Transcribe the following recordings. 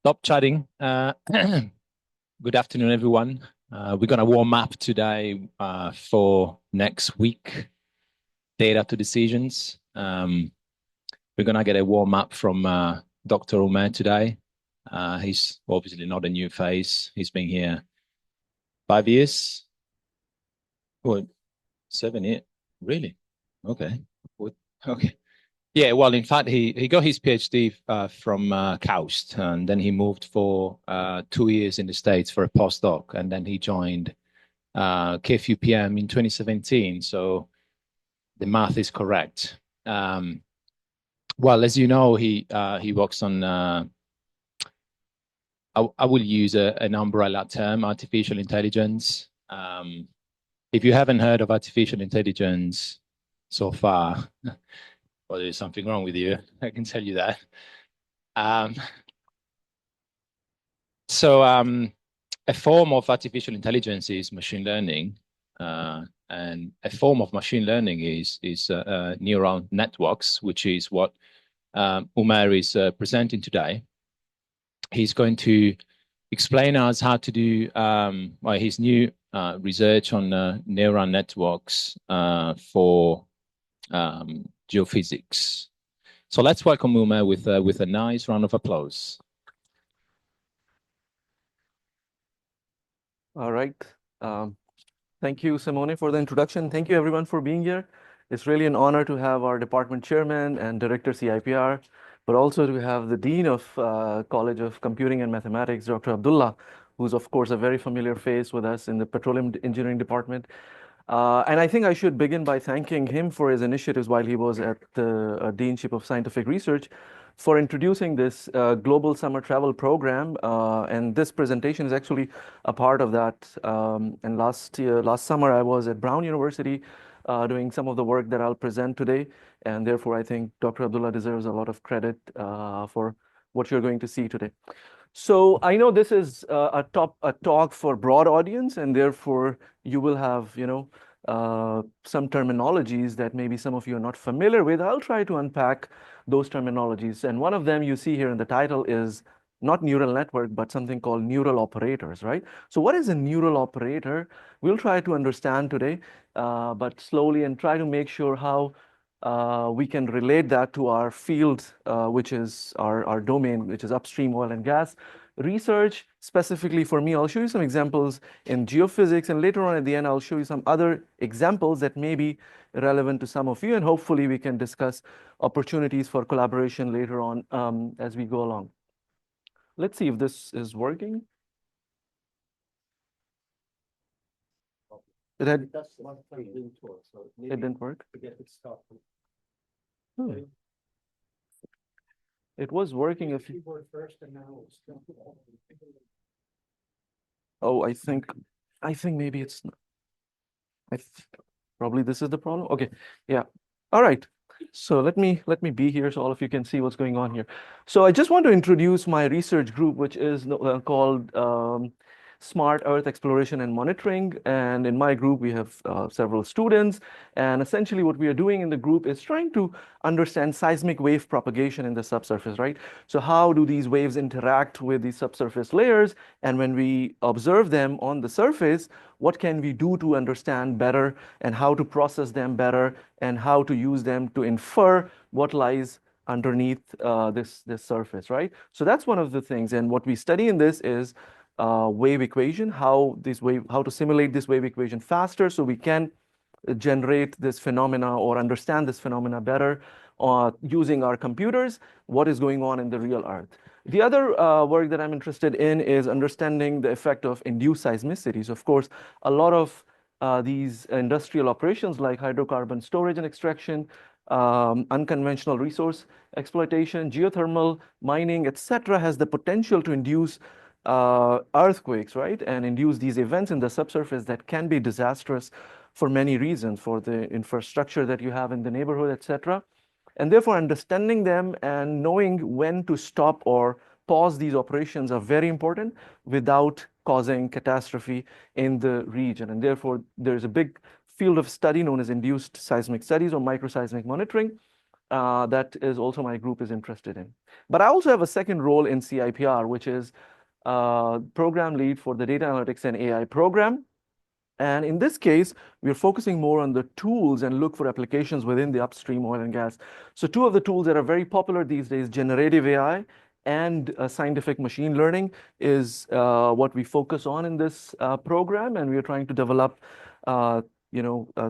Stop chatting. Good afternoon, everyone. We're going to warm up today for next week, data to decisions. We're going to get a warm up from Dr. Umair today. He's obviously not a new face. He's been here 5 years. What? 7 years? Really? Okay. Okay. Yeah, well, in fact, he got his PhD from KAUST, and then he moved for 2 years in the States for a postdoc, and then he joined KFUPM in 2017. So the math is correct. Well, as you know, he works on. I will use an umbrella term, artificial intelligence. If you haven't heard of artificial intelligence so far, well, there's something wrong with you. I can tell you that. So a form of artificial intelligence is machine learning, and a form of machine learning is neural networks, which is what Umair is presenting today. He's going to explain us how to do his new research on neural networks for geophysics. So let's welcome Umair with a nice round of applause. All right. Thank you, Simone, for the introduction. Thank you, everyone, for being here. It's really an honor to have our department chairman and director CIPR, but also to have the dean of College of Computing and Mathematics, Dr. Abdullah, who's, of course, a very familiar face with us in the petroleum engineering department. And I think I should begin by thanking him for his initiatives while he was at the Deanship of Scientific Research for introducing this global summer travel program. And this presentation is actually a part of that. And last summer, I was at Brown University doing some of the work that I'll present today. And therefore, I think Dr. Abdullah deserves a lot of credit for what you're going to see today. So I know this is a talk for broad audience, and therefore you will have, some terminologies that maybe some of you are not familiar with. I'll try to unpack those terminologies. And one of them you see here in the title is not neural network, but something called neural operators, right? So what is a neural operator? We'll try to understand today, but slowly, and try to make sure how we can relate that to our field, which is our domain, which is upstream oil and gas research. Specifically for me, I'll show you some examples in geophysics, and later on at the end, I'll show you some other examples that may be relevant to some of you, and hopefully we can discuss opportunities for collaboration later on as we go along. Let's see if this is working. It didn't work. It was working if you... Oh, I think maybe it's not. Probably this is the problem. Okay, yeah. All right. So let me be here so all of you can see what's going on here. So I just want to introduce my research group, which is called Smart Earth Exploration and Monitoring. And in my group, we have several students. And essentially what we are doing in the group is trying to understand seismic wave propagation in the subsurface, right? So how do these waves interact with the subsurface layers? And when we observe them on the surface, what can we do to understand better, and how to process them better, and how to use them to infer what lies underneath this surface, right? So that's one of the things. And what we study in this is wave equation, how to simulate this wave equation faster so we can generate this phenomena or understand this phenomena better using our computers, what is going on in the real Earth. The other work that I'm interested in is understanding the effect of induced seismicities. Of course, a lot of these industrial operations like hydrocarbon storage and extraction, unconventional resource exploitation, geothermal mining, etc., has the potential to induce earthquakes, right? And induce these events in the subsurface that can be disastrous for many reasons, for the infrastructure that you have in the neighborhood, etc. And therefore, understanding them and knowing when to stop or pause these operations are very important without causing catastrophe in the region. And therefore, there's a big field of study known as induced seismic studies or microseismic monitoring. that is also my group is interested in. But I also have a second role in CIPR, which is program lead for the data analytics and AI program. And in this case, we're focusing more on the tools and look for applications within the upstream oil and gas. So two of the tools that are very popular these days, generative AI and scientific machine learning, is what we focus on in this program. And we are trying to develop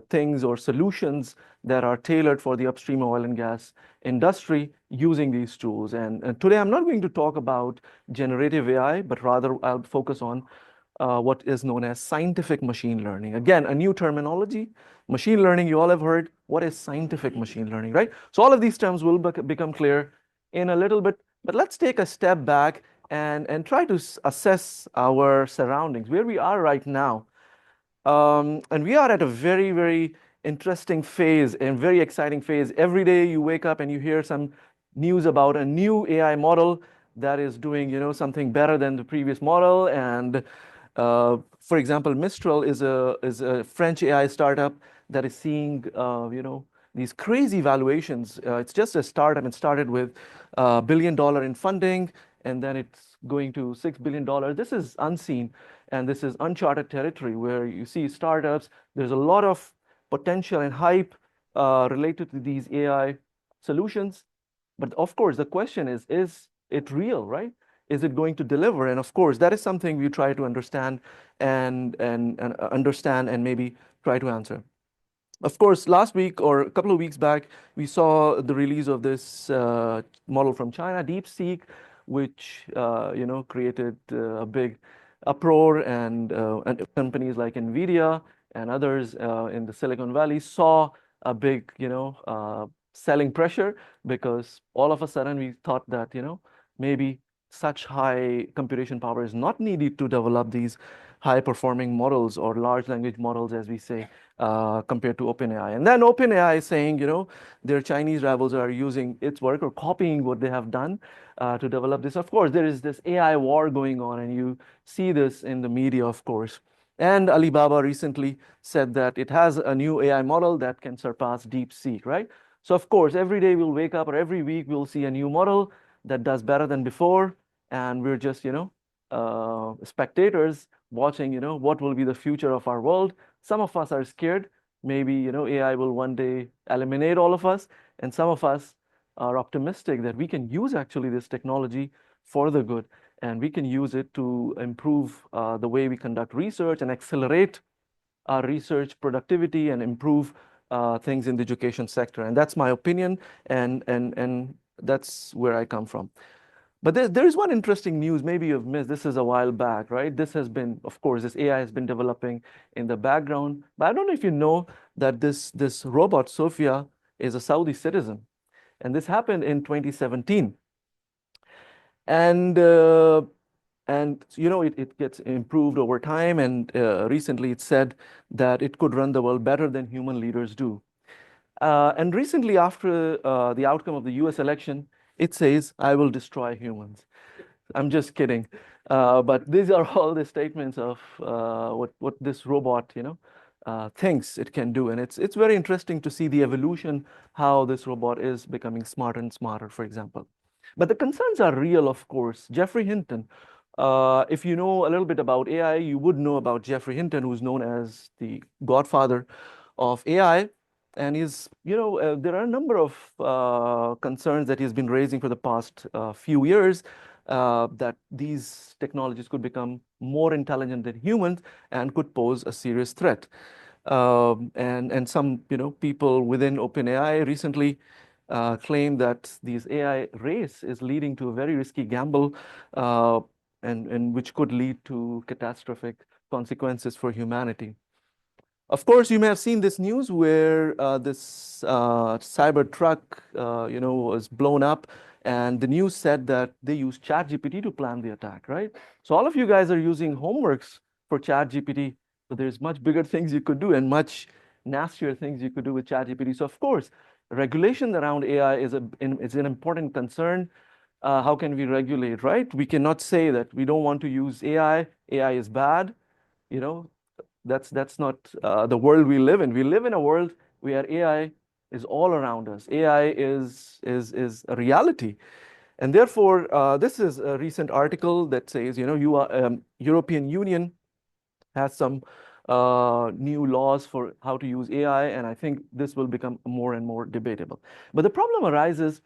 things or solutions that are tailored for the upstream oil and gas industry using these tools. And today I'm not going to talk about generative AI, but rather I'll focus on what is known as scientific machine learning. Again, a new terminology. Machine learning, you all have heard. What is scientific machine learning, right? So all of these terms will become clear in a little bit, but let's take a step back and try to assess our surroundings, where we are right now. And we are at a very, very interesting phase and very exciting phase. Every day you wake up and you hear some news about a new AI model that is doing, something better than the previous model. And for example, Mistral is a French AI startup that is seeing, these crazy valuations. It's just a startup. It started with $1 billion in funding, and then it's going to $6 billion. This is unseen, and this is uncharted territory where you see startups. There's a lot of potential and hype related to these AI solutions. But of course, the question is it real, right? Is it going to deliver? And of course, that is something we try to understand and understand and maybe try to answer. Of course, last week or a couple of weeks back, we saw the release of this model from China, DeepSeek, which created a big uproar, and companies like NVIDIA and others in the Silicon Valley saw a big selling pressure, because all of a sudden we thought that maybe such high computation power is not needed to develop these high performing models or large language models, as we say, compared to OpenAI. And then OpenAI is saying, their Chinese rivals are using its work or copying what they have done to develop this. Of course, there is this AI war going on, and you see this in the media, of course. And Alibaba recently said that it has a new AI model that can surpass DeepSeek, right? So of course, every day we'll wake up, or every week we'll see a new model that does better than before, and we're just, spectators watching, what will be the future of our world. Some of us are scared. Maybe, AI will one day eliminate all of us. And some of us are optimistic that we can use actually this technology for the good. And we can use it to improve the way we conduct research and accelerate our research productivity and improve things in the education sector. And that's my opinion. And that's where I come from. But there is one interesting news, maybe you've missed. This is a while back, right? This has been, of course, this AI has been developing in the background. But I don't know if you know that this robot, Sophia, is a Saudi citizen. And this happened in 2017. And it gets improved over time. And recently it said that it could run the world better than human leaders do. And recently, after the outcome of the US election, it says, I will destroy humans. I'm just kidding. But these are all the statements of what this robot, thinks it can do. And it's very interesting to see the evolution, how this robot is becoming smarter and smarter, for example. But the concerns are real, of course. Geoffrey Hinton, if you know a little bit about AI, you would know about Geoffrey Hinton, who's known as the godfather of AI. And there are a number of concerns that he's been raising for the past few years, that these technologies could become more intelligent than humans and could pose a serious threat. And some people within OpenAI recently claim that this AI race is leading to a very risky gamble, and which could lead to catastrophic consequences for humanity. Of course, you may have seen this news where this cyber truck, was blown up, and the news said that they used ChatGPT to plan the attack, right? So all of you guys are using homeworks for ChatGPT, but there's much bigger things you could do and much nastier things you could do with ChatGPT. So of course, regulation around AI is an important concern. How can we regulate, right? We cannot say that we don't want to use AI. AI is bad. That's not the world we live in. We live in a world where AI is all around us. AI is a reality. And therefore, this is a recent article that says, European Union has some new laws for how to use AI, and I think this will become more and more debatable. But the problem arises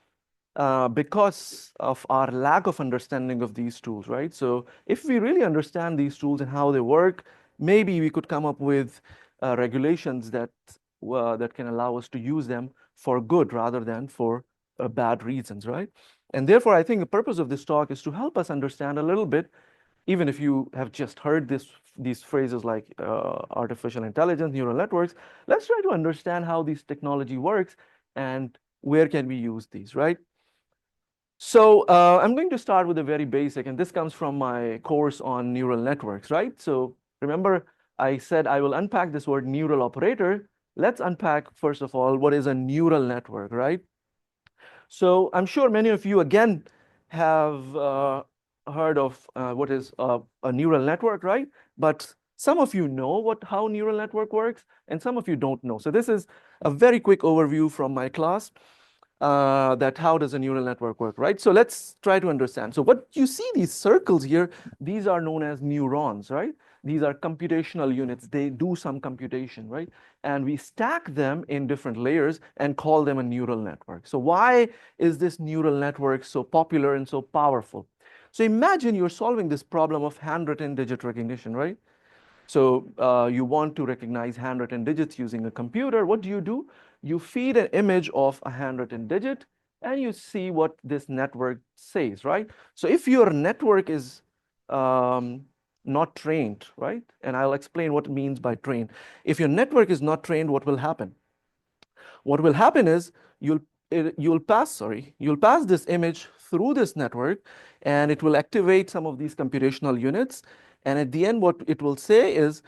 because of our lack of understanding of these tools, right? So if we really understand these tools and how they work, maybe we could come up with regulations that can allow us to use them for good rather than for bad reasons, right? And therefore, I think the purpose of this talk is to help us understand a little bit, even if you have just heard these phrases like artificial intelligence, neural networks, let's try to understand how this technology works and where can we use these, right? So I'm going to start with a very basic, and this comes from my course on neural networks, right? So remember, I said I will unpack this word neural operator. Let's unpack, first of all, what is a neural network, right? So I'm sure many of you, again, have heard of what is a neural network, right? But some of you know how neural network works, and some of you don't know. So this is a very quick overview from my class that how does a neural network work, right? So let's try to understand. So what you see, these circles here, these are known as neurons, right? These are computational units. They do some computation, right? And we stack them in different layers and call them a neural network. So why is this neural network so popular and so powerful? So imagine you're solving this problem of handwritten digit recognition, right? So you want to recognize handwritten digits using a computer. What do? You feed an image of a handwritten digit and you see what this network says, right? So if your network is not trained, right? And I'll explain what it means by trained. If your network is not trained, what will happen? What will happen is you'll pass this image through this network, and it will activate some of these computational units. And at the end, what it will say is,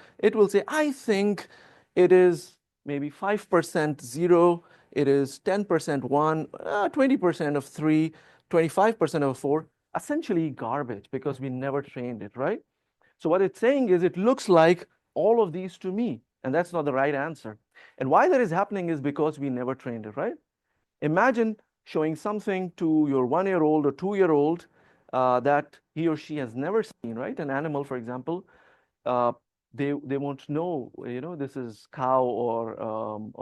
I think it is maybe 5% 0, it is 10% 1, 20% of 3, 25% of 4, essentially garbage because we never trained it, right? So what it's saying is it looks like all of these to me, and that's not the right answer. And why that is happening is because we never trained it, right? Imagine showing something to your 1-year-old or 2-year-old that he or she has never seen, right? An animal, for example, uh, they won't know, this is cow or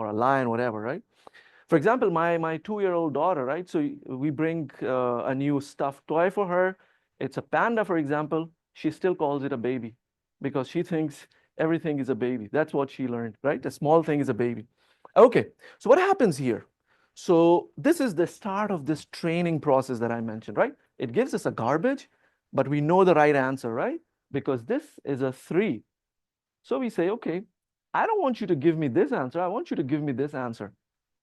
a lion, whatever, right? For example, my 2-year-old daughter, right? So we bring a new stuffed toy for her. It's a panda, for example. She still calls it a baby because she thinks everything is a baby. That's what she learned, right? A small thing is a baby. Okay, so what happens here? So this is the start of this training process that I mentioned, right? It gives us a garbage, but we know the right answer, right? Because this is a 3. So we say, okay, I don't want you to give me this answer. I want you to give me this answer.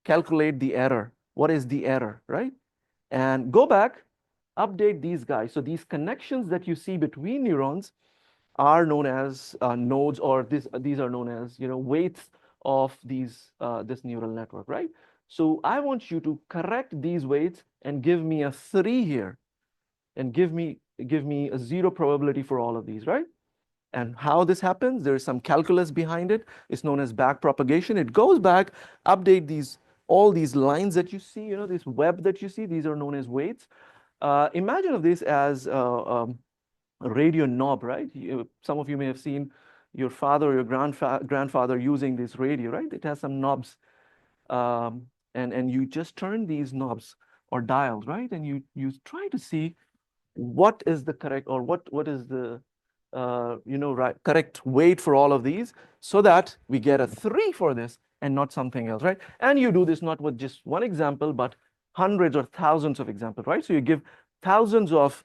Calculate the error. What is the error, right? And go back, update these guys. So these connections that you see between neurons are known as nodes, or these are known as weights of this neural network, right? So I want you to correct these weights and give me a 3 here, and give me a 0 probability for all of these, right? And how this happens, there is some calculus behind it. It's known as back propagation. It goes back, update all these lines that you see, this web that you see, these are known as weights. Imagine of this as a radio knob, right? Some of you may have seen your father or your grandfather using this radio, right? It has some knobs. And you just turn these knobs or dials, right? And you try to see what is the correct, or what is the right, correct weight for all of these, so that we get a 3 for this and not something else, right? And you do this not with just one example, but hundreds or thousands of examples, right? So you give thousands of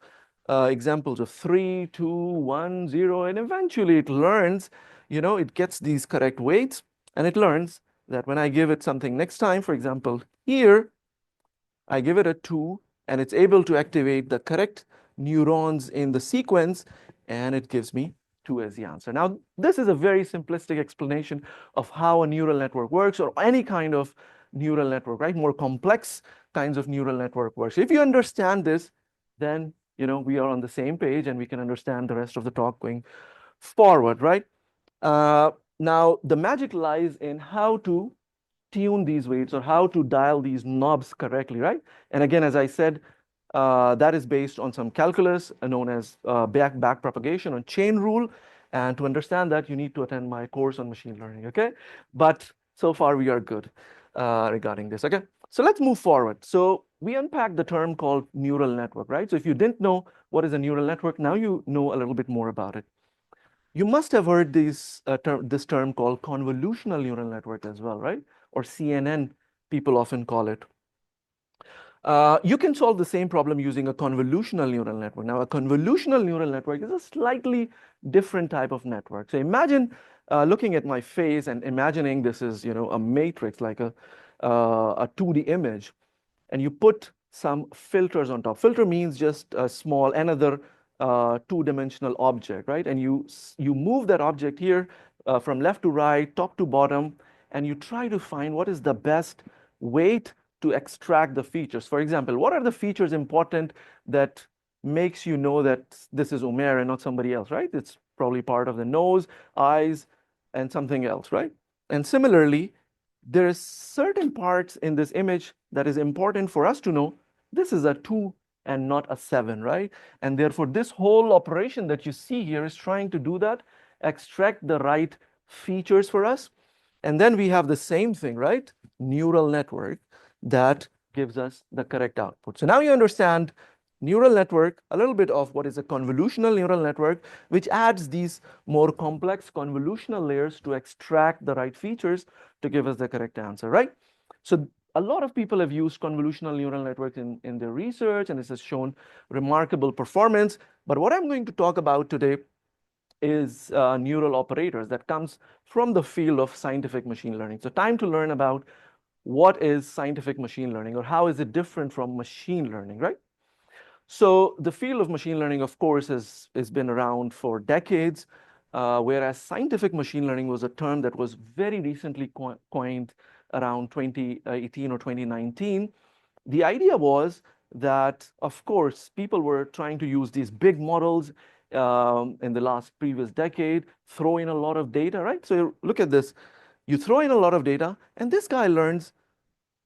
examples of 3, 2, 1, 0, and eventually it learns, it gets these correct weights, and it learns that when I give it something next time, for example, here, I give it a 2, and it's able to activate the correct neurons in the sequence, and it gives me 2 as the answer. Now, this is a very simplistic explanation of how a neural network works, or any kind of neural network, right? More complex kinds of neural network works. If you understand this, then we are on the same page, and we can understand the rest of the talk going forward, right? Now, the magic lies in how to tune these weights or how to dial these knobs correctly, right? And again, as I said, that is based on some calculus known as back propagation on chain rule. And to understand that, you need to attend my course on machine learning, okay? But so far, we are good regarding this, okay? So let's move forward. So we unpacked the term called neural network, right? So if you didn't know what is a neural network, now you know a little bit more about it. You must have heard this term called convolutional neural network as well, right? Or CNN, people often call it. You can solve the same problem using a convolutional neural network. Now, a convolutional neural network is a slightly different type of network. So imagine looking at my face and imagining this is, a matrix, like a 2D image, and you put some filters on top. Filter means just a small, another two-dimensional object, right? And you move that object here from left to right, top to bottom, and you try to find what is the best weight to extract the features. For example, what are the features important that makes you know that this is Umair and not somebody else, right? It's probably part of the nose, eyes, and something else, right? And similarly, there is certain parts in this image that is important for us to know this is a 2 and not a 7, right? And therefore, this whole operation that you see here is trying to do that, extract the right features for us. And then we have the same thing, right? Neural network that gives us the correct output. So now you understand neural network, a little bit of what is a convolutional neural network, which adds these more complex convolutional layers to extract the right features to give us the correct answer, right? So a lot of people have used convolutional neural networks in their research, and this has shown remarkable performance. But what I'm going to talk about today is neural operators that comes from the field of scientific machine learning. So time to learn about what is scientific machine learning, or how is it different from machine learning, right? So the field of machine learning, of course, has been around for decades, whereas scientific machine learning was a term that was very recently coined around 2018 or 2019. The idea was that, of course, people were trying to use these big models in the previous decade, throw in a lot of data, right? So look at this. You throw in a lot of data, and this guy learns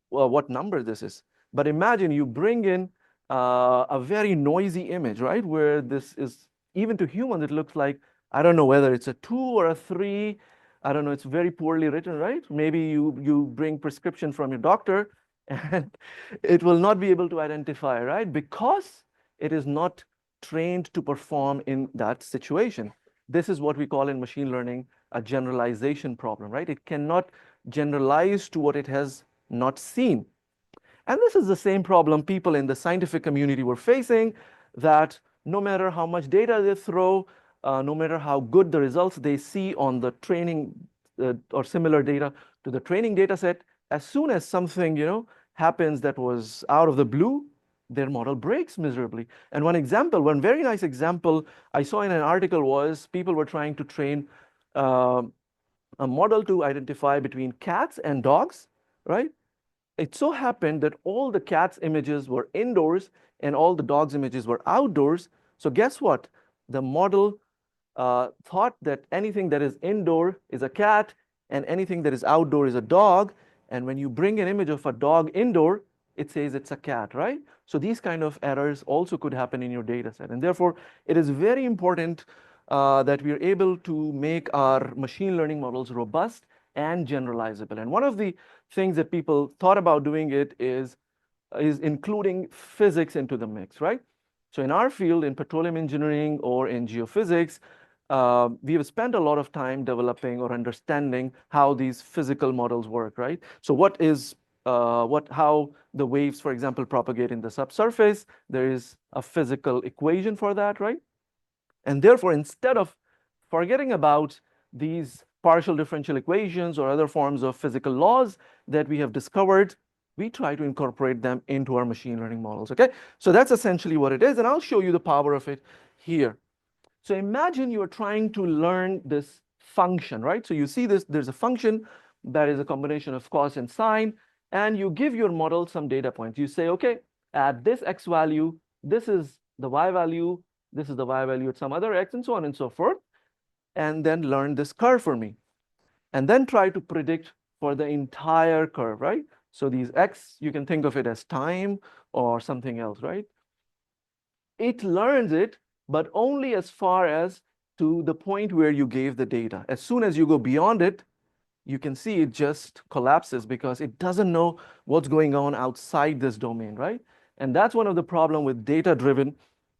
what number this is. But imagine you bring in a very noisy image, right? Where this is, even to humans, it looks like, I don't know whether it's a 2 or a 3. I don't know, it's very poorly written, right? Maybe you bring prescription from your doctor and it will not be able to identify, right? Because it is not trained to perform in that situation. This is what we call in machine learning a generalization problem, right? It cannot generalize to what it has not seen. And this is the same problem people in the scientific community were facing, that no matter how much data they throw, no matter how good the results they see on the training or similar data to the training data set, as soon as something happens that was out of the blue, their model breaks miserably. And one very nice example I saw in an article was people were trying to train a model to identify between cats and dogs, right? It so happened that all the cats' images were indoors and all the dogs' images were outdoors. So guess what? The model thought that anything that is indoor is a cat and anything that is outdoor is a dog. And when you bring an image of a dog indoor, it says it's a cat, right? So these kind of errors also could happen in your data set. And therefore, it is very important that we are able to make our machine learning models robust and generalizable. And one of the things that people thought about doing it is including physics into the mix, right? So in our field, in petroleum engineering or in geophysics, we have spent a lot of time developing or understanding how these physical models work, right? So how the waves, for example, propagate in the subsurface. There is a physical equation for that, right? And therefore, instead of forgetting about these partial differential equations or other forms of physical laws that we have discovered, we try to incorporate them into our machine learning models, okay? So that's essentially what it is, and I'll show you the power of it here. So imagine you're trying to learn this function, right? So you see this, there's a function that is a combination of cos and sine, and you give your model some data points. You say, okay, at this x value, this is the y value, this is the y value at some other x, and so on and so forth, and then learn this curve for me. And then try to predict for the entire curve, right? So these x, you can think of it as time or something else, right? It learns it, but only as far as to the point where you gave the data. As soon as you go beyond it, you can see it just collapses because it doesn't know what's going on outside this domain, right? And that's one of the problem with data-driven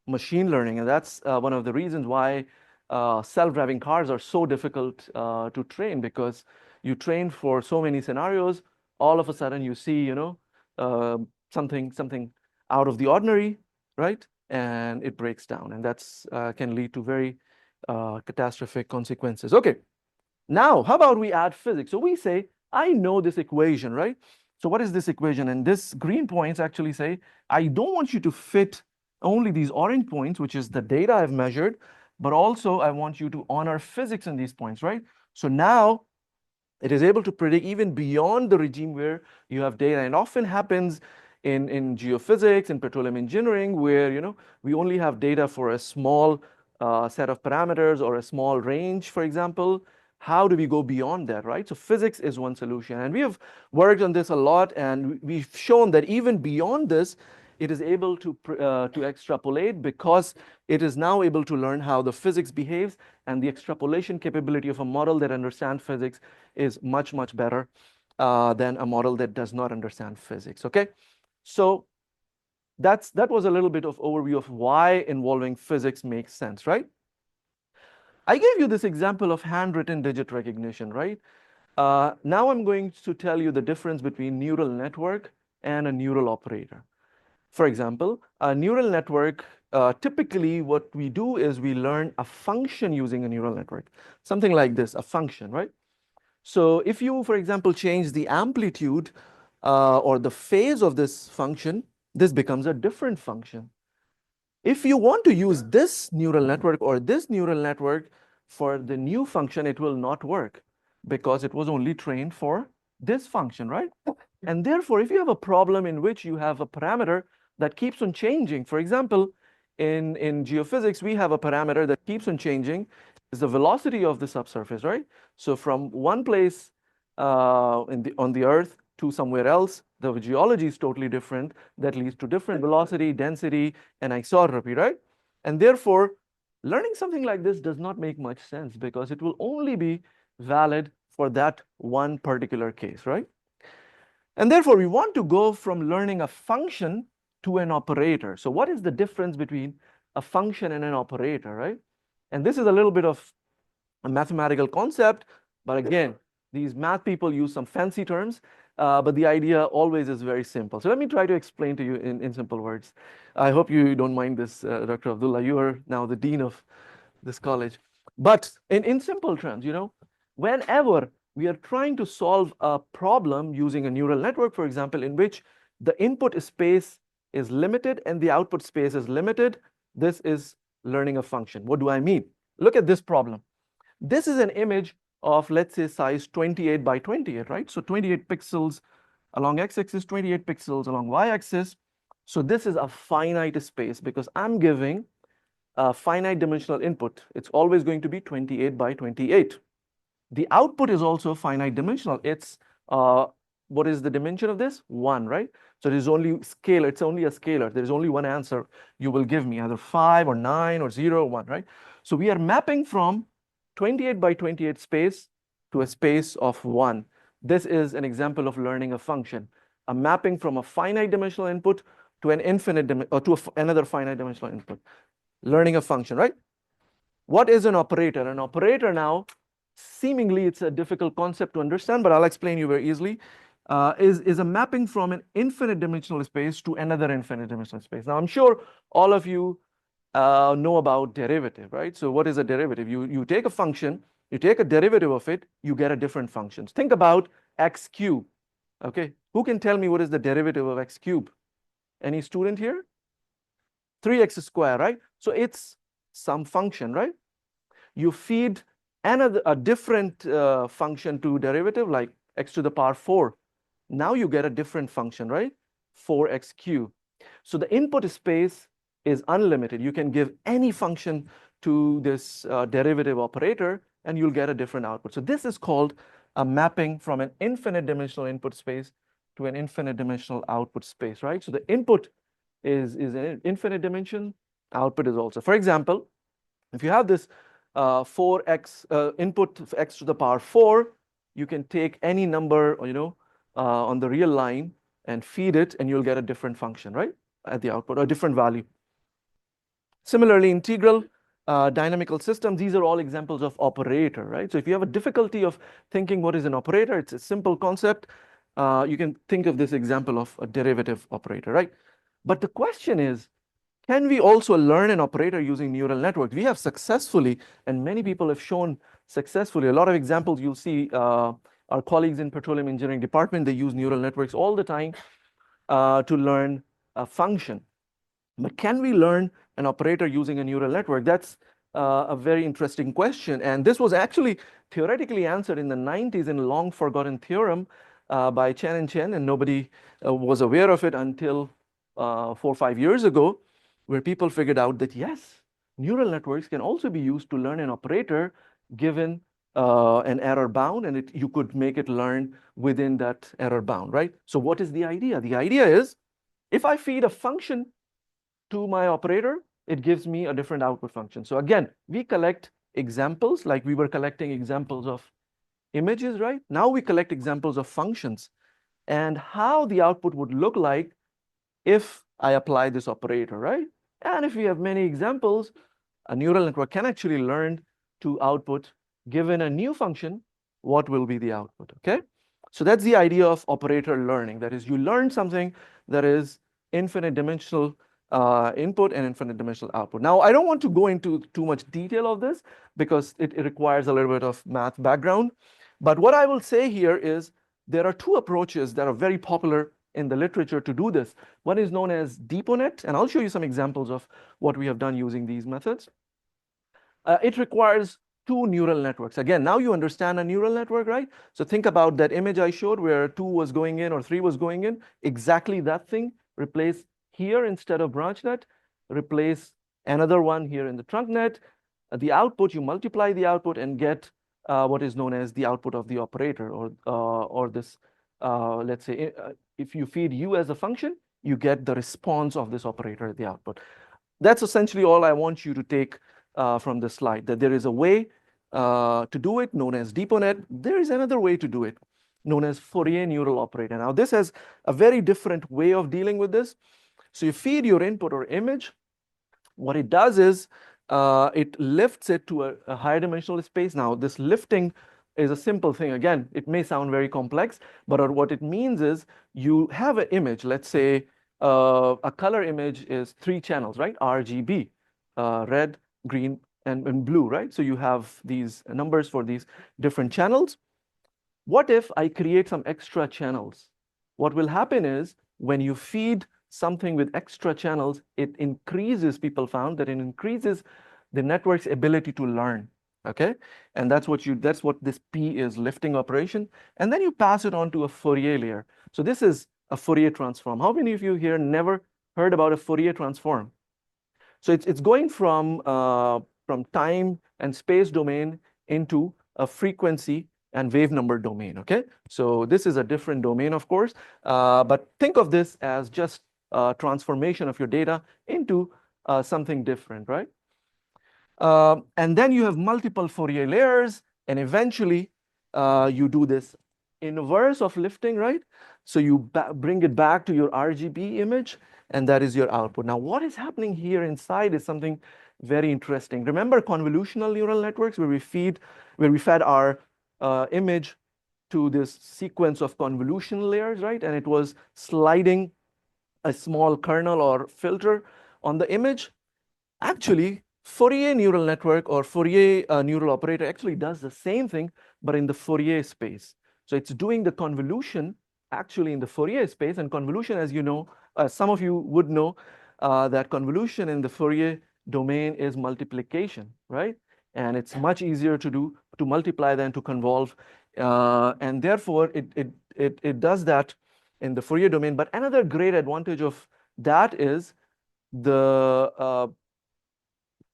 machine learning. And that's one of the reasons why self-driving cars are so difficult to train, because you train for so many scenarios, all of a sudden you see, you know, something out of the ordinary, right? And it breaks down, and that's can lead to very catastrophic consequences. Okay. Now, how about we add physics? So we say, I know this equation, right? So what is this equation? And this green points actually say, I don't want you to fit only these orange points, which is the data I've measured, but also I want you to honor physics in these points, right? So now it is able to predict even beyond the regime where you have data. And often happens in geophysics and petroleum engineering, where, you know, we only have data for a small set of parameters or a small range, for example. How do we go beyond that, right? So physics is one solution, and we have worked on this a lot, and we've shown that even beyond this, it is able to extrapolate, because it is now able to learn how the physics behaves, and the extrapolation capability of a model that understands physics is much, much better than a model that does not understand physics, okay? So that was a little bit of overview of why involving physics makes sense, right? I gave you this example of handwritten digit recognition, right? Now I'm going to tell you the difference between neural network and a neural operator. For example, a neural network, typically what we do is we learn a function using a neural network, something like this, a function, right? So if you, for example, change the amplitude or the phase of this function, this becomes a different function. If you want to use this neural network or this neural network for the new function, it will not work, because it was only trained for this function, right? And therefore, if you have a problem in which you have a parameter that keeps on changing, for example, in geophysics, we have a parameter that keeps on changing, is the velocity of the subsurface, right? So from one place on the Earth to somewhere else, the geology is totally different. That leads to different velocity, density, and isotropy, right? And therefore, learning something like this does not make much sense, because it will only be valid for that one particular case, right? And therefore, we want to go from learning a function to an operator. So what is the difference between a function and an operator, right? And this is a little bit of a mathematical concept, but again, these math people use some fancy terms, but the idea always is very simple. So let me try to explain to you in simple words. I hope you don't mind this, Dr. Abdullah. You are now the dean of this college. But in simple terms, you know, whenever we are trying to solve a problem using a neural network, for example, in which the input space is limited and the output space is limited, this is learning a function. What do I mean? Look at this problem. This is an image of, let's say, size 28 by 28, right? So 28 pixels along x-axis, 28 pixels along y-axis. So this is a finite space, because I'm giving a finite dimensional input. It's always going to be 28 by 28. The output is also finite dimensional. It's what is the dimension of this? 1, right? So it is only scalar. It's only a scalar. There is only one answer you will give me, either 5 or 9 or 0 or 1, right? So we are mapping from 28 by 28 space to a space of 1. This is an example of learning a function, a mapping from a finite dimensional input to an infinite or to another finite dimensional input. Learning a function, right? What is an operator? An operator now, seemingly it's a difficult concept to understand, but I'll explain you very easily, is a mapping from an infinite dimensional space to another infinite dimensional space. Now, I'm sure all of you know about derivative, right? So what is a derivative? You take a function, you take a derivative of it, you get a different function. Think about x cubed, okay? Who can tell me what is the derivative of x cubed? Any student here? 3x squared, right? So it's some function, right? You feed a different function to derivative, like x to the power 4. Now you get a different function, right? 4x cubed. So the input space is unlimited. You can give any function to this derivative operator, and you'll get a different output. So this is called a mapping from an infinite dimensional input space to an infinite dimensional output space, right? So the input is an infinite dimension, output is also. For example, if you have this 4x input of x to the power 4, you can take any number, on the real line and feed it, and you'll get a different function, right, at the output, or a different value. Similarly, integral dynamical systems, these are all examples of operator, right? So if you have a difficulty of thinking what is an operator, it's a simple concept. You can think of this example of a derivative operator, right? But the question is, can we also learn an operator using neural networks? We have successfully, and many people have shown successfully, a lot of examples you'll see, our colleagues in petroleum engineering department, they use neural networks all the time to learn a function. But can we learn an operator using a neural network? That's a very interesting question. And this was actually theoretically answered in the 90s in a long forgotten theorem by Chen and Chen, and nobody was aware of it until 4 or 5 years ago, where people figured out that yes, neural networks can also be used to learn an operator given an error bound, and you could make it learn within that error bound, right? So what is the idea? The idea is, if I feed a function to my operator, it gives me a different output function. So again, we collect examples like we were collecting examples of images, right? Now we collect examples of functions and how the output would look like if I apply this operator, right? And if we have many examples, a neural network can actually learn to output, given a new function, what will be the output, okay? So that's the idea of operator learning. That is, you learn something that is infinite dimensional input and infinite dimensional output. Now, I don't want to go into too much detail of this because it requires a little bit of math background. But what I will say here is there are two approaches that are very popular in the literature to do this. One is known as DeepONet, and I'll show you some examples of what we have done using these methods. It requires two neural networks. Again, now you understand a neural network, right? So think about that image I showed where 2 was going in or 3 was going in. Exactly that thing. Replace here instead of branch net. Replace another one here in the trunk net. The output, you multiply the output and get what is known as the output of the operator, or this, let's say, if you feed u as a function, you get the response of this operator at the output. That's essentially all I want you to take from the slide, that there is a way to do it known as DeepONet. There is another way to do it known as Fourier Neural Operator. Now, this has a very different way of dealing with this. So you feed your input or image. What it does is it lifts it to a higher dimensional space. Now, this lifting is a simple thing. Again, it may sound very complex, but what it means is you have an image. Let's say a color image is 3 channels, right? RGB, red, green, and blue, right? So you have these numbers for these different channels. What if I create some extra channels? What will happen is when you feed something with extra channels, it increases, people found that it increases the network's ability to learn, okay? And that's what this P is, lifting operation. And then you pass it on to a Fourier layer. So this is a Fourier transform. How many of you here never heard about a Fourier transform? So it's going from time and space domain into a frequency and wave number domain, okay? So this is a different domain, of course, but think of this as just transformation of your data into something different, right? And then you have multiple Fourier layers, and eventually you do this inverse of lifting, right? So you bring it back to your RGB image, and that is your output. Now, what is happening here inside is something very interesting. Remember convolutional neural networks where we fed our image to this sequence of convolution layers, right? And it was sliding a small kernel or filter on the image. Actually, Fourier neural network or Fourier neural operator actually does the same thing, but in the Fourier space. So it's doing the convolution actually in the Fourier space. And convolution, as you know, some of you would know that convolution in the Fourier domain is multiplication, right? And it's much easier to do to multiply than to convolve. And therefore, it does that in the Fourier domain. But another great advantage of that is the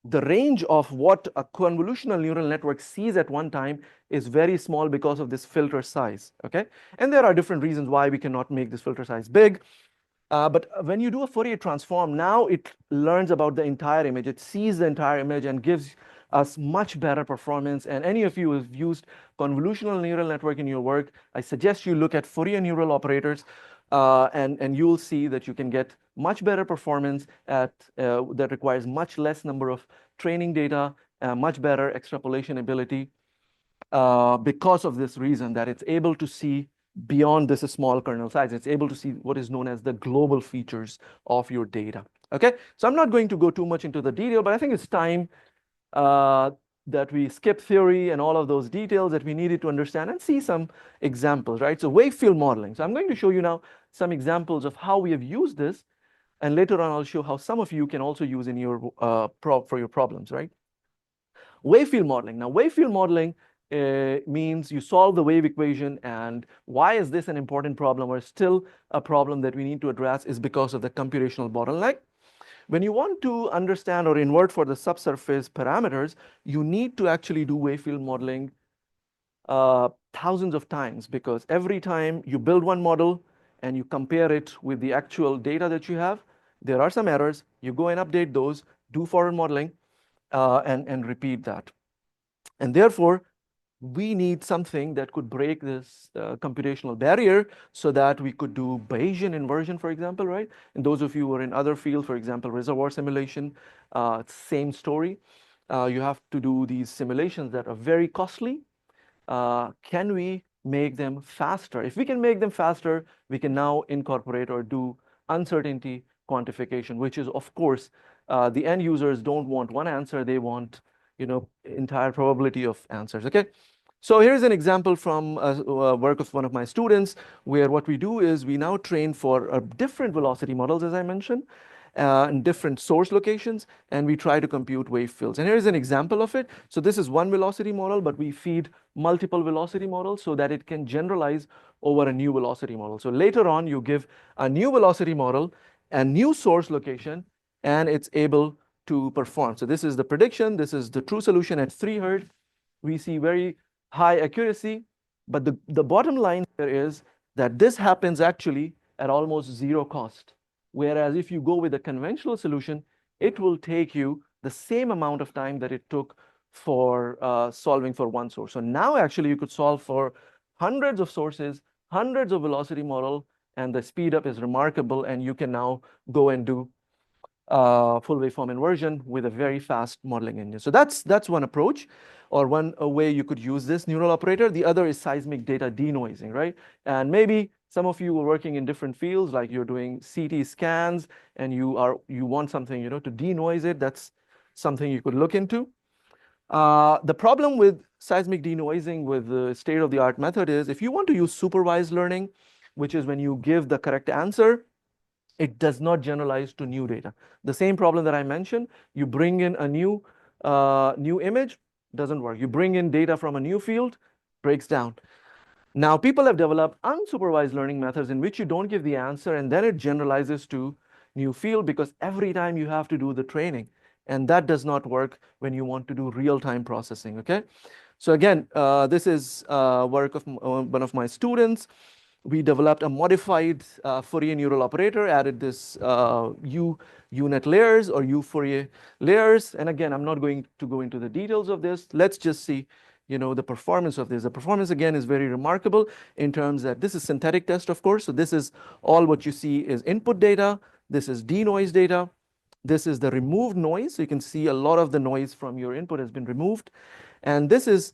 the range of what a convolutional neural network sees at one time is very small because of this filter size, okay? And there are different reasons why we cannot make this filter size big. But when you do a Fourier transform, now it learns about the entire image. It sees the entire image and gives us much better performance. And any of you who have used convolutional neural network in your work, I suggest you look at Fourier neural operators, and you'll see that you can get much better performance that requires much less number of training data, much better extrapolation ability, because of this reason that it's able to see beyond this small kernel size. It's able to see what is known as the global features of your data. Okay, so I'm not going to go too much into the detail, but I think it's time that we skip theory and all of those details that we needed to understand and see some examples, right? So Wavefield modeling. So I'm going to show you now some examples of how we have used this, and later on I'll show how some of you can also use in your for your problems, right? Wavefield modeling. Now, Wavefield modeling means you solve the wave equation, and why is this an important problem or still a problem that we need to address is because of the computational bottleneck. When you want to understand or invert for the subsurface parameters, you need to actually do Wavefield modeling thousands of times, because every time you build one model and you compare it with the actual data that you have, there are some errors. You go and update those, do forward modeling, and repeat that. And therefore, we need something that could break this computational barrier so that we could do Bayesian inversion, for example, right? And those of you who are in other fields, for example, reservoir simulation, same story. You have to do these simulations that are very costly. Can we make them faster? If we can make them faster, we can now incorporate or do uncertainty quantification, which is, of course, the end users don't want one answer, they want, entire probability of answers, okay? So here's an example from a work of one of my students, where what we do is we now train for different velocity models, as I mentioned, in different source locations, and we try to compute wave fields. And here's an example of it. So this is one velocity model, but we feed multiple velocity models so that it can generalize over a new velocity model. So later on, you give a new velocity model and new source location, and it's able to perform. So this is the prediction. This is the true solution at 3 Hz. We see very high accuracy, but the bottom line here is that this happens actually at almost zero cost. Whereas if you go with a conventional solution, it will take you the same amount of time that it took for solving for one source. So now actually you could solve for hundreds of sources, hundreds of velocity model, and the speed up is remarkable, and you can now go and do full waveform inversion with a very fast modeling engine. So that's one approach, or one way you could use this neural operator. The other is seismic data denoising, right? And maybe some of you are working in different fields, like you're doing CT scans, and you want something, to denoise it. That's something you could look into. The problem with seismic denoising with the state-of-the-art method is if you want to use supervised learning, which is when you give the correct answer, it does not generalize to new data. The same problem that I mentioned, you bring in a new image, doesn't work. You bring in data from a new field, breaks down. Now, people have developed unsupervised learning methods in which you don't give the answer and then it generalizes to new field, because every time you have to do the training. And that does not work when you want to do real-time processing, okay? So again, this is work of one of my students. We developed a modified Fourier neural operator, added this U-Net layers or U-Fourier layers. And again, I'm not going to go into the details of this. Let's just see, the performance of this. The performance, again, is very remarkable in terms that this is synthetic test, of course. So this is all what you see is input data. This is denoise data. This is the removed noise. So you can see a lot of the noise from your input has been removed. And this is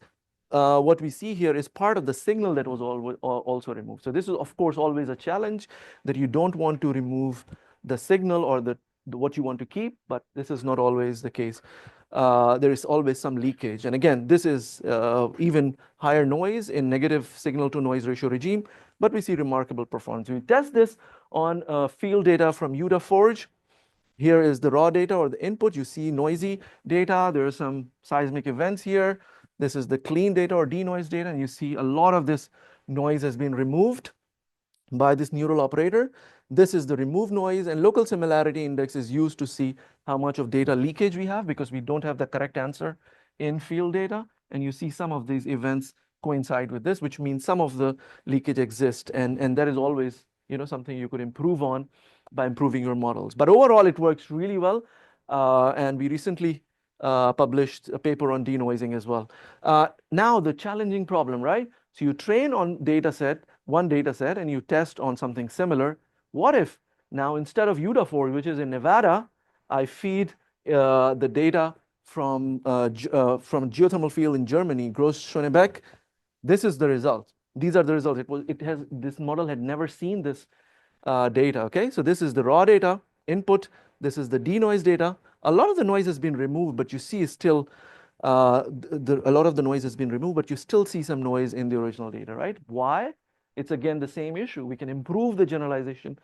what we see here is part of the signal that was also removed. So this is, of course, always a challenge, that you don't want to remove the signal or what you want to keep, but this is not always the case. There is always some leakage. And again, this is even higher noise in negative signal to noise ratio regime, but we see remarkable performance. We test this on field data from Utah Forge. Here is the raw data or the input. You see noisy data. There are some seismic events here. This is the clean data or denoise data, and you see a lot of this noise has been removed by this neural operator. This is the remove noise, and local similarity index is used to see how much of data leakage we have because we don't have the correct answer in field data. And you see some of these events coincide with this, which means some of the leakage exists, and that is always, you know, something you could improve on by improving your models. But overall, it works really well, and we recently published a paper on denoising as well. Now the challenging problem, right? So you train on one data set, and you test on something similar. What if now instead of Udaford, which is in Nevada, I feed the data from geothermal field in Germany, Groß-Schönebeck? This is the result. These are the results. This model had never seen this data. Okay, so this is the raw data input. This is the denoise data. A lot of the noise has been removed, but you see still a lot of the noise has been removed, but you still see some noise in the original data, right? Why? It's again the same issue. We can improve the generalization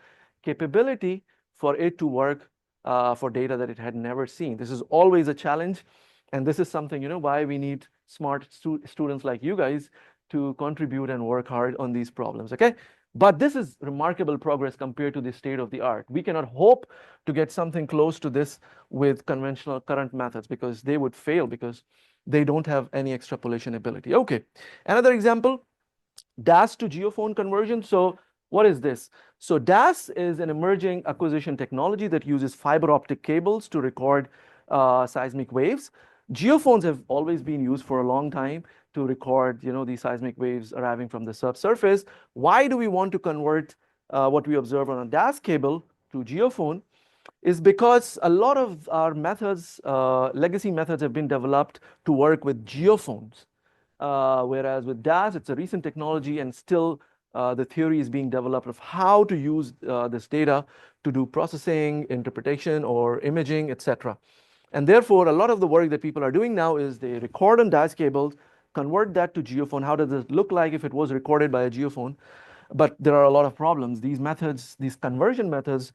capability for it to work for data that it had never seen. This is always a challenge, and this is something, you know, why we need smart students like you guys to contribute and work hard on these problems, okay? But this is remarkable progress compared to the state of the art. We cannot hope to get something close to this with conventional current methods because they would fail because they don't have any extrapolation ability. Okay, another example, DAS to geophone conversion. So what is this? So DAS is an emerging acquisition technology that uses fiber optic cables to record seismic waves. Geophones have always been used for a long time to record, you know, these seismic waves arriving from the subsurface. Why do we want to convert what we observe on a DAS cable to geophone? Is because a lot of our methods, legacy methods, have been developed to work with geophones. Whereas with DAS, it's a recent technology, and still the theory is being developed of how to use this data to do processing, interpretation, or imaging, etc. And therefore, a lot of the work that people are doing now is they record on DAS cables, convert that to geophone. How does it look like if it was recorded by a geophone? But there are a lot of problems. These methods, these conversion methods,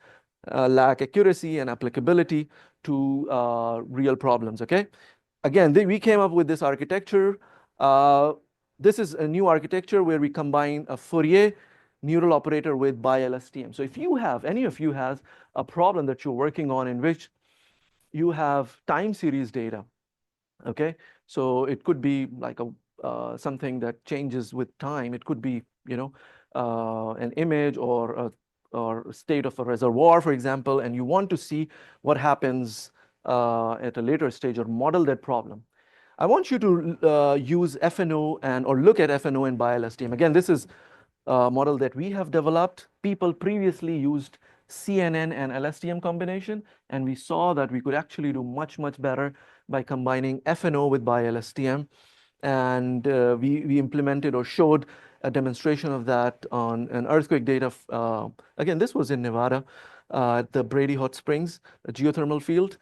lack accuracy and applicability to real problems, okay? Again, we came up with this architecture. This is a new architecture where we combine a Fourier neural operator with bi-LSTM. So if you have, any of you has a problem that you're working on in which you have time series data, okay? So it could be like something that changes with time. It could be, you know, an image or state of a reservoir, for example, and you want to see what happens at a later stage or model that problem. I want you to use FNO or look at FNO and bi-LSTM. Again, this is a model that we have developed. People previously used CNN and LSTM combination, and we saw that we could actually do much, much better by combining FNO with bi-LSTM. And we implemented or showed a demonstration of that on an earthquake data. Again, this was in Nevada at the Brady Hot Springs, a geothermal field.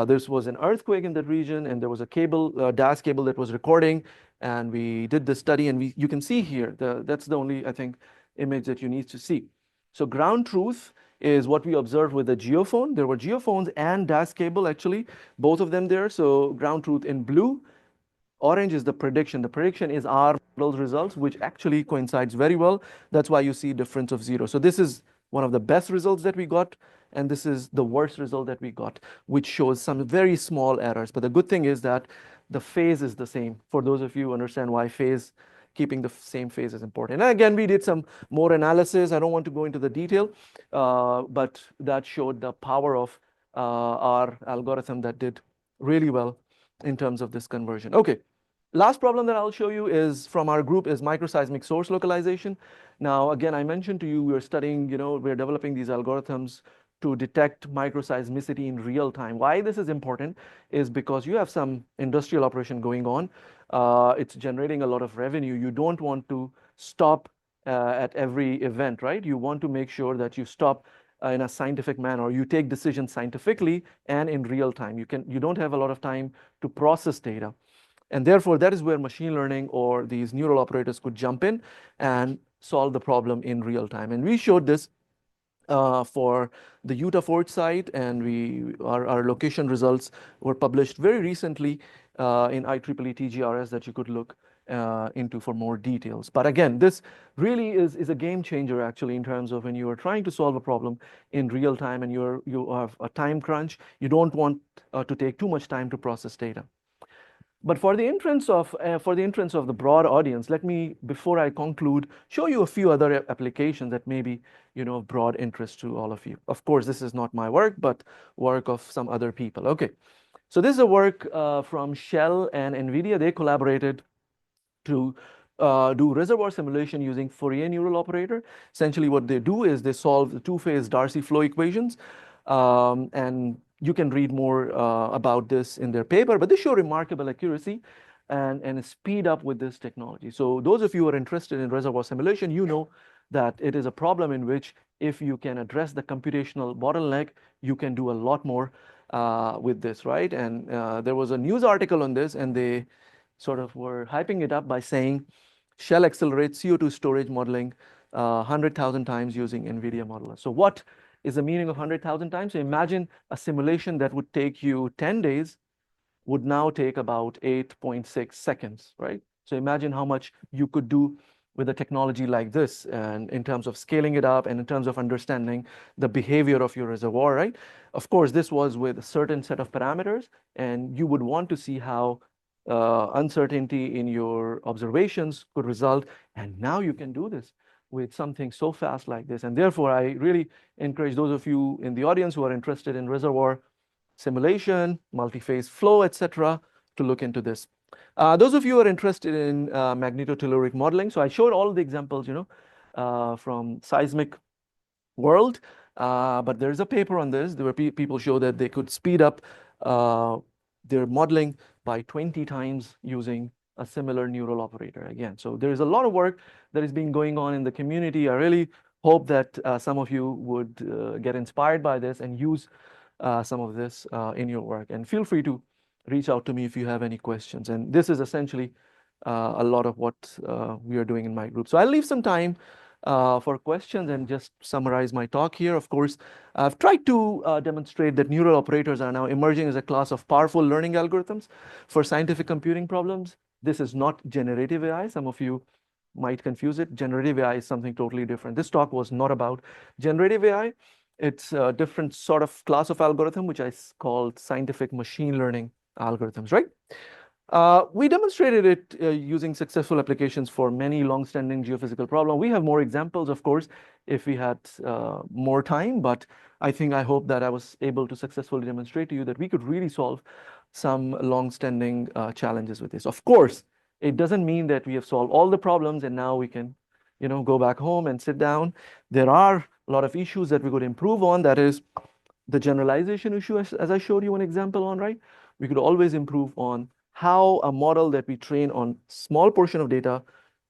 This was an earthquake in that region, and there was a cable, DAS cable that was recording, and we did the study, and you can see here, that's the only, I think, image that you need to see. So ground truth is what we observed with the geophone. There were geophones and DAS cable, actually, both of them there. So ground truth in blue. Orange is the prediction. The prediction is our model's results, which actually coincides very well. That's why you see difference of 0. So this is one of the best results that we got, and this is the worst result that we got, which shows some very small errors. But the good thing is that the phase is the same. For those of you who understand why keeping the same phase is important. And again, we did some more analysis. I don't want to go into the detail, but that showed the power of our algorithm that did really well in terms of this conversion. Okay. Last problem that I'll show you is from our group is microseismic source localization. Now, again, I mentioned to you, we're studying, you know, we're developing these algorithms to detect microseismicity in real time. Why this is important is because you have some industrial operation going on. It's generating a lot of revenue. You don't want to stop at every event, right? You want to make sure that you stop in a scientific manner. You take decisions scientifically and in real time. You don't have a lot of time to process data. And therefore, that is where machine learning or these neural operators could jump in and solve the problem in real time. And we showed this for the Utah Fort site, and our location results were published very recently in IEEE TGRS that you could look into for more details. But again, this really is a game changer actually in terms of when you are trying to solve a problem in real time and you have a time crunch, you don't want to take too much time to process data. But for the entrance of the broad audience, let me, before I conclude, show you a few other applications that may be, of broad interest to all of you. Of course, this is not my work, but work of some other people. Okay, so this is a work from Shell and NVIDIA. They collaborated to do reservoir simulation using Fourier Neural Operator. Essentially, what they do is they solve the two-phase Darcy flow equations, and you can read more about this in their paper, but they show remarkable accuracy and speed up with this technology. So those of you who are interested in reservoir simulation, you know that it is a problem in which if you can address the computational bottleneck, you can do a lot more with this, right? And there was a news article on this, and they sort of were hyping it up by saying Shell accelerates CO2 storage modeling 100,000 times using NVIDIA modeler. So what is the meaning of 100,000 times? So imagine a simulation that would take you 10 days would now take about 8.6 seconds, right? So imagine how much you could do with a technology like this, and in terms of scaling it up and in terms of understanding the behavior of your reservoir, right? Of course, this was with a certain set of parameters, and you would want to see how uncertainty in your observations could result. And now you can do this with something so fast like this. And therefore, I really encourage those of you in the audience who are interested in reservoir simulation, multi-phase flow, etc., to look into this. Those of you who are interested in magnetotelluric modeling, so I showed all the examples, from Seismic world, but there's a paper on this. There were people show that they could speed up their modeling by 20 times using a similar neural operator again. So there is a lot of work that is being going on in the community. I really hope that some of you would get inspired by this and use some of this in your work. And feel free to reach out to me if you have any questions. And this is essentially a lot of what we are doing in my group. So I'll leave some time for questions and just summarize my talk here. Of course, I've tried to demonstrate that neural operators are now emerging as a class of powerful learning algorithms for scientific computing problems. This is not generative AI. Some of you might confuse it. Generative AI is something totally different. This talk was not about generative AI. It's a different sort of class of algorithm, which I called scientific machine learning algorithms, right? We demonstrated it using successful applications for many long-standing geophysical problems. We have more examples, of course, if we had more time, but I hope that I was able to successfully demonstrate to you that we could really solve some long-standing challenges with this. Of course, it doesn't mean that we have solved all the problems and now we can, go back home and sit down. There are a lot of issues that we could improve on. That is the generalization issue, as I showed you an example on, right? We could always improve on how a model that we train on small portion of data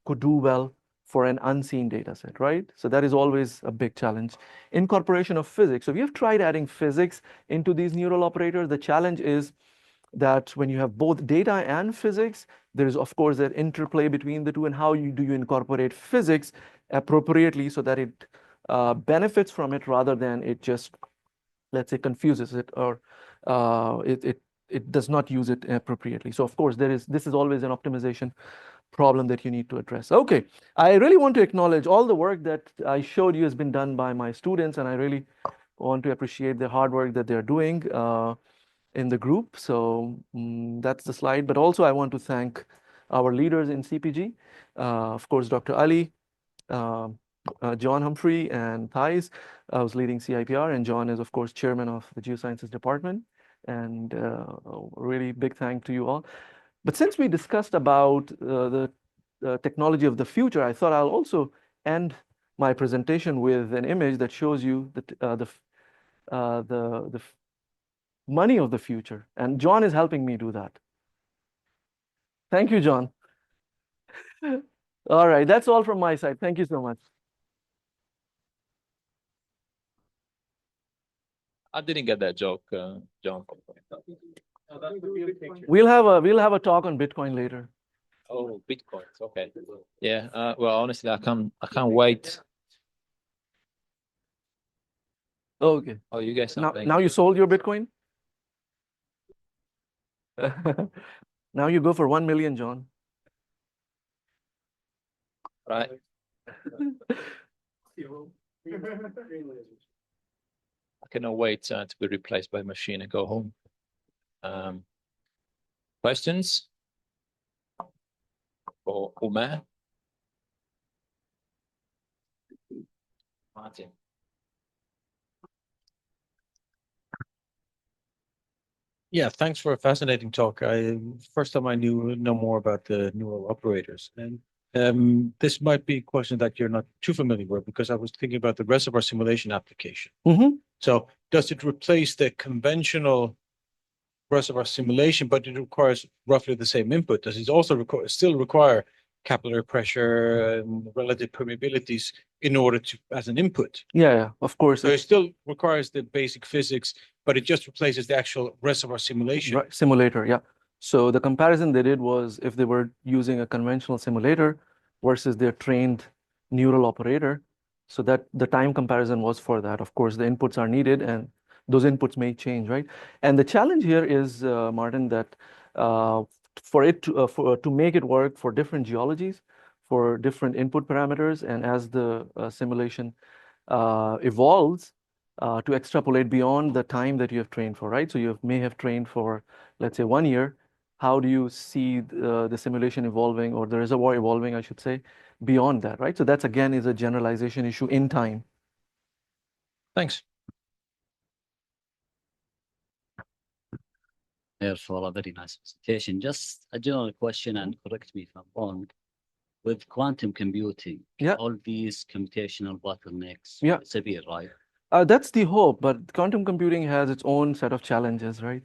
could do well for an unseen data set, right? So that is always a big challenge. Incorporation of physics. So we have tried adding physics into these neural operators. The challenge is that when you have both data and physics, there is, of course, that interplay between the two, and how do you incorporate physics appropriately so that it benefits from it rather than it just, let's say, confuses it, or it does not use it appropriately. So of course, this is always an optimization problem that you need to address. Okay, I really want to acknowledge all the work that I showed you has been done by my students, and I really want to appreciate the hard work that they're doing in the group. So that's the slide. But also I want to thank our leaders in CPG, of course, Dr. Ali, John Humphrey, and Thais, who's leading CIPR, and John is, of course, chairman of the Geosciences Department. And really big thank to you all. But since we discussed about the technology of the future, I thought I'll also end my presentation with an image that shows you the money of the future. And John is helping me do that. Thank you, John. All right, that's all from my side. Thank you so much. I didn't get that joke, John. We'll have a talk on Bitcoin later. Oh, Bitcoins. Okay. Yeah. Well, honestly, I can't wait. Okay. Oh, you guys now you sold your Bitcoin? Now you go for 1 million, John. Right. I cannot wait to be replaced by a machine and go home. Questions for Umair? Martin. Yeah, thanks for a fascinating talk. First time I know more about the neural operators, and this might be a question that you're not too familiar with because I was thinking about the reservoir simulation application. So, does it replace the conventional reservoir simulation, but it requires roughly the same input? Does it also still require capillary pressure and relative permeabilities in order to as an input? Yeah, of course. So it still requires the basic physics, but it just replaces the actual reservoir simulation. Right, simulator, yeah. So the comparison they did was if they were using a conventional simulator versus their trained neural operator. So that the time comparison was for that. Of course, the inputs are needed and those inputs may change, right? And the challenge here is, Martin, that for it to make it work for different geologies, for different input parameters, and as the simulation evolves, to extrapolate beyond the time that you have trained for, right? So you may have trained for, let's say, 1 year. How do you see the simulation evolving or the reservoir evolving, I should say, beyond that, right? So that's again is a generalization issue in time. Thanks. For a very nice presentation. Just a general question, and correct me if I'm wrong. With quantum computing, Yeah. all these computational bottlenecks Yeah. disappear, right? That's the hope, but quantum computing has its own set of challenges, right?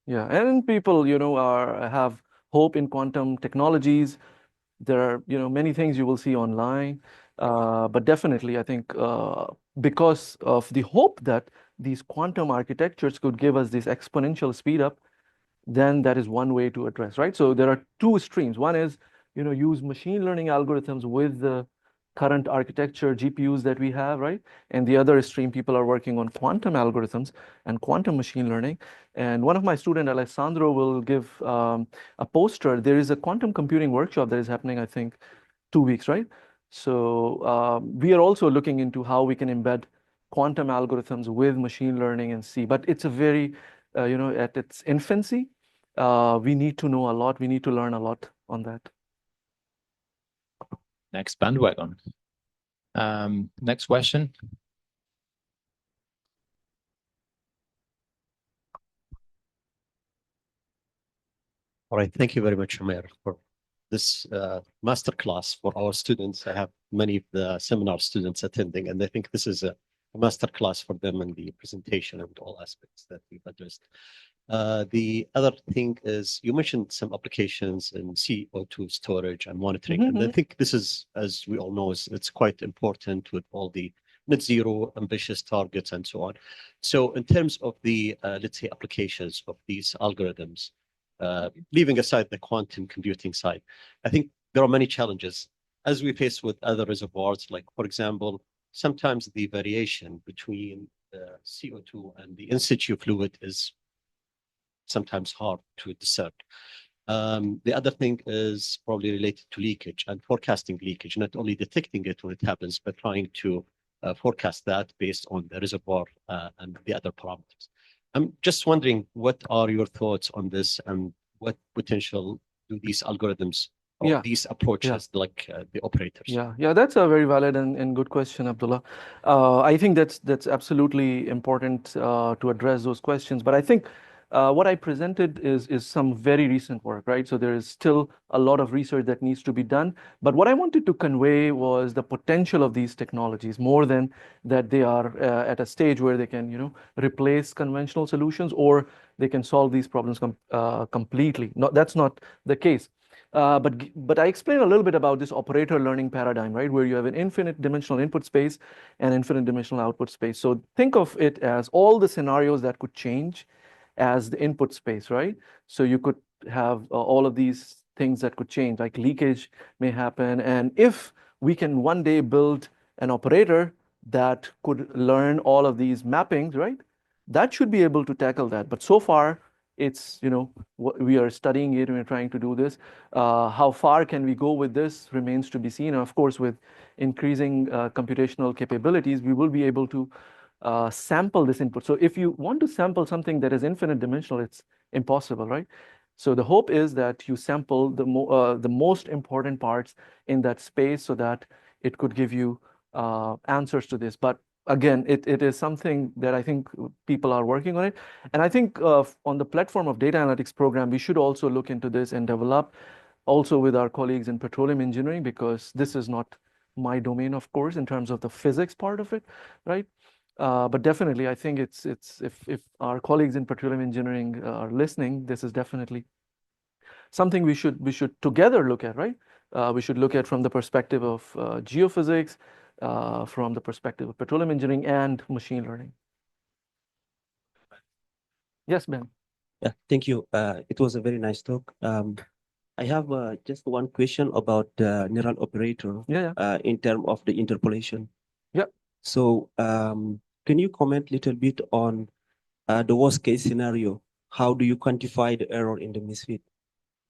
Yeah, and people, have hope in quantum technologies. There are, many things you will see online, but definitely, I think because of the hope that these quantum architectures could give us this exponential speed up, then that is one way to address, right? So there are two streams. One is, use machine learning algorithms with the current architecture GPUs that we have, right? And the other stream, people are working on quantum algorithms and quantum machine learning. And one of my students, Alessandro, will give a poster. There is a quantum computing workshop that is happening, I think, 2 weeks, right? So we are also looking into how we can embed quantum algorithms with machine learning and see. But it's a very, at its infancy. We need to know a lot. We need to learn a lot on that. Next bandwagon. Next question. All right, thank you very much, Umair, for this masterclass for our students. I have many of the seminar students attending, and I think this is a masterclass for them in the presentation and all aspects that we've addressed. The other thing is you mentioned some applications in CO2 storage and monitoring, and I think this is, as we all know, it's quite important with all the net zero ambitious targets and so on. So in terms of the, let's say, applications of these algorithms, leaving aside the quantum computing side, I think there are many challenges as we face with other reservoirs, like, for example, sometimes the variation between the CO2 and the in situ fluid is sometimes hard to discern. The other thing is probably related to leakage and forecasting leakage, not only detecting it when it happens, but trying to forecast that based on the reservoir and the other parameters. I'm just wondering, what are your thoughts on this and what potential do these algorithms or these approaches like the operators? Yeah, that's a very valid and good question, Abdullah. I think that's absolutely important to address those questions. But I think what I presented is some very recent work, right? So there is still a lot of research that needs to be done. But what I wanted to convey was the potential of these technologies more than that they are at a stage where they can, replace conventional solutions or they can solve these problems completely. No, that's not the case. But I explained a little bit about this operator learning paradigm, right? Where you have an infinite dimensional input space and infinite dimensional output space. So think of it as all the scenarios that could change as the input space, right? So you could have all of these things that could change, like leakage may happen. And if we can one day build an operator that could learn all of these mappings, right? That should be able to tackle that. But so far, it's, what we are studying it and we're trying to do this. How far can we go with this remains to be seen. And of course, with increasing computational capabilities, we will be able to sample this input. So if you want to sample something that is infinite dimensional, it's impossible, right? So the hope is that you sample the most important parts in that space so that it could give you answers to this. But again, it is something that I think people are working on it. And I think on the platform of data analytics program, we should also look into this and develop also with our colleagues in petroleum engineering, because this is not my domain, of course, in terms of the physics part of it, right? But definitely, I think it's if our colleagues in petroleum engineering are listening, this is definitely something we should together look at, right? We should look at from the perspective of geophysics, from the perspective of petroleum engineering and machine learning. Yes, Ben. Yeah, thank you. It was a very nice talk. I have just one question about the neural operator. Yeah. In terms of the interpolation. Yeah. So can you comment a little bit on the worst case scenario? How do you quantify the error in the misfit?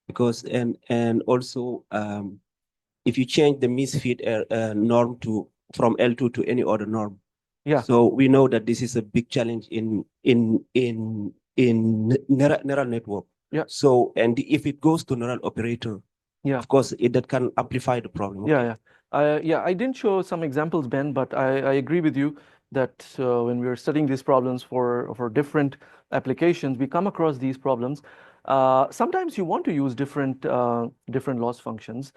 Because and also if you change the misfit norm from L2 to any other norm. Yeah. So we know that this is a big challenge in neural network. Yeah. So and if it goes to neural operator, Yeah. of course that can amplify the problem. Okay? Yeah. I didn't show some examples, Ben, but I agree with you that when we are studying these problems for different applications, we come across these problems. Sometimes you want to use different loss functions.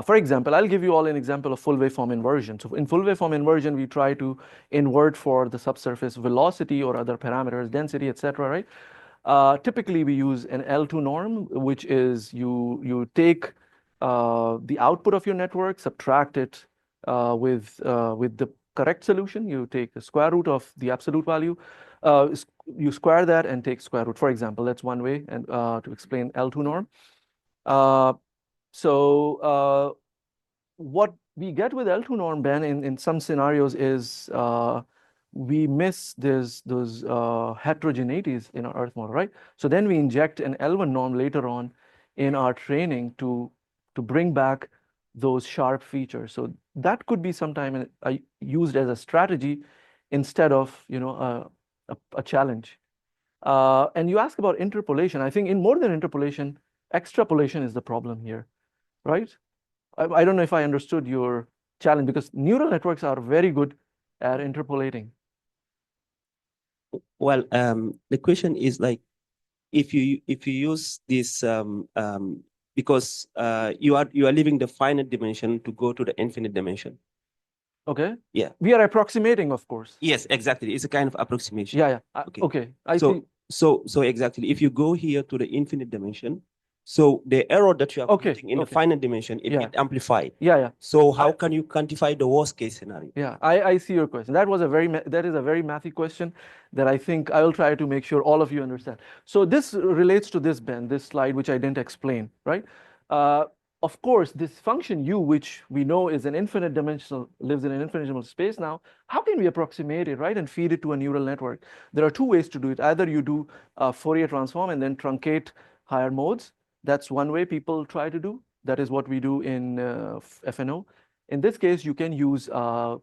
For example, I'll give you all an example of full waveform inversion. So in full waveform inversion, we try to invert for the subsurface velocity or other parameters, density, etc. Right? Typically, we use an L2 norm, which is you take the output of your network, subtract it with the correct solution. You take the square root of the absolute value. You square that and take square root. For example, that's one way and to explain L2 norm. So what we get with L2 norm, Ben, in some scenarios is we miss those heterogeneities in our Earth model, right? So then we inject an L1 norm later on in our training to bring back those sharp features. So that could be sometime used as a strategy instead of a challenge. And you ask about interpolation. I think in more than interpolation, extrapolation is the problem here, right? I don't know if I understood your challenge, because neural networks are very good at interpolating. Well, the question is like, if you use this because you are leaving the finite dimension to go to the infinite dimension. Okay. Yeah. We are approximating, of course. Yes, exactly. It's a kind of approximation. Yeah. Okay. Okay. I see. So exactly. If you go here to the infinite dimension, so the error that you are putting in the finite dimension, it get amplified. Yeah. So how can you quantify the worst case scenario? Yeah, I see your question. That is a very mathy question that I think I will try to make sure all of you understand. So this relates to this, Ben, this slide, which I didn't explain, right? Of course, this function u, which we know is an infinite dimensional, lives in an infinite dimensional space now, how can we approximate it, right, and feed it to a neural network? There are two ways to do it. Either you do a Fourier transform and then truncate higher modes. That's one way people try to do. That is what we do in FNO. In this case, you can use a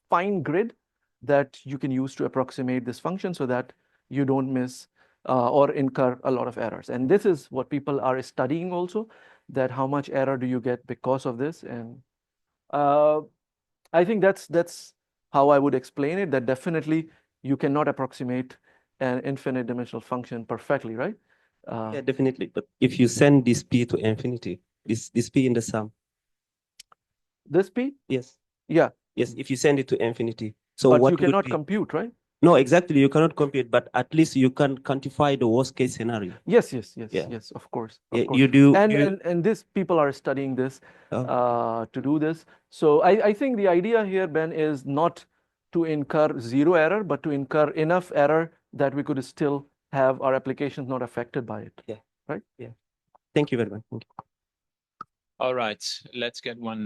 fine grid that you can use to approximate this function so that you don't miss or incur a lot of errors. And this is what people are studying also, that how much error do you get because of this. And I think that's how I would explain it, that definitely you cannot approximate an infinite dimensional function perfectly, right? Yeah, definitely. But if you send this P to infinity, this P in the sum. This P? Yes. Yeah. Yes, if you send it to infinity. So but what you cannot compute, right? No, exactly. You cannot compute, but at least you can quantify the worst case scenario. Yes, of course. Yeah, you do. And this people are studying this to do this. So I think the idea here, Ben, is not to incur zero error, but to incur enough error that we could still have our applications not affected by it. Yeah. Right? Yeah. Thank you very much. Thank you. All right. Let's get one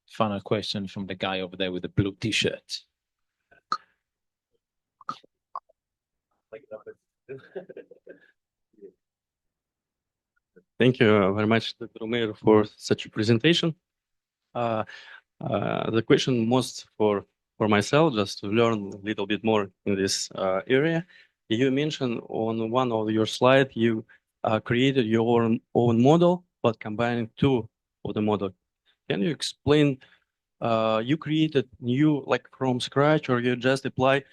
final question from the guy over there with the blue T-shirt. Thank you very much, Dr. Umair, for such a presentation. The question most for myself, just to learn a little bit more in this area. You mentioned on one of your slides, you created your own model, but combining two of the model. Can you explain, you created new, like from scratch, or you just apply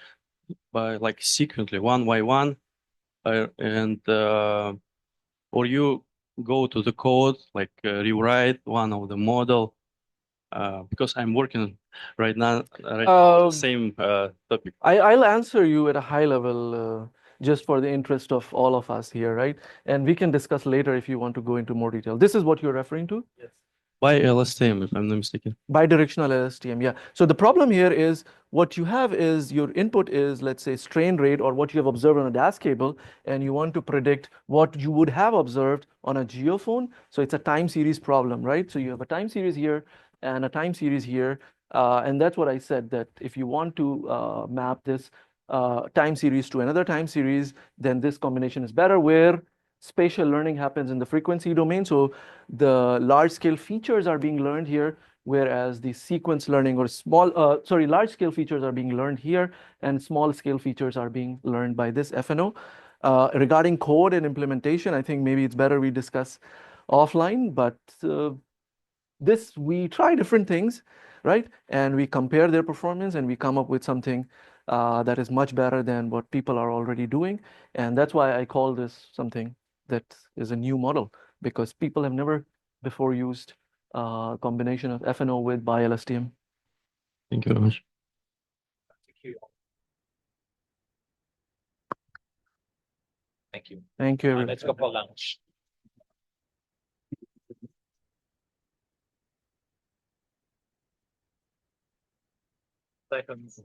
by like sequentially, one by one, or you go to the code, like rewrite one of the model, because I'm working right now the same topic. I'll answer you at a high level, just for the interest of all of us here, right? And we can discuss later if you want to go into more detail. This is what you're referring to? Yes. By LSTM, if I'm not mistaken. Bidirectional LSTM, yeah. So the problem here is what you have is your input is, let's say, strain rate or what you have observed on a DAS cable, and you want to predict what you would have observed on a geophone. So it's a time series problem, right? So you have a time series here and a time series here. And that's what I said, that if you want to map this time series to another time series, then this combination is better, where spatial learning happens in the frequency domain. So the large scale features are being learned here, whereas the sequence learning or large scale features are being learned here, and small scale features are being learned by this FNO. Regarding code and implementation, I think maybe it's better we discuss offline, but we try different things, right? And we compare their performance and we come up with something that is much better than what people are already doing. And that's why I call this something that is a new model, because people have never before used a combination of FNO with BiLSTM. Thank you very much. Thank you. Thank you, everyone. Let's go for lunch. Seconds.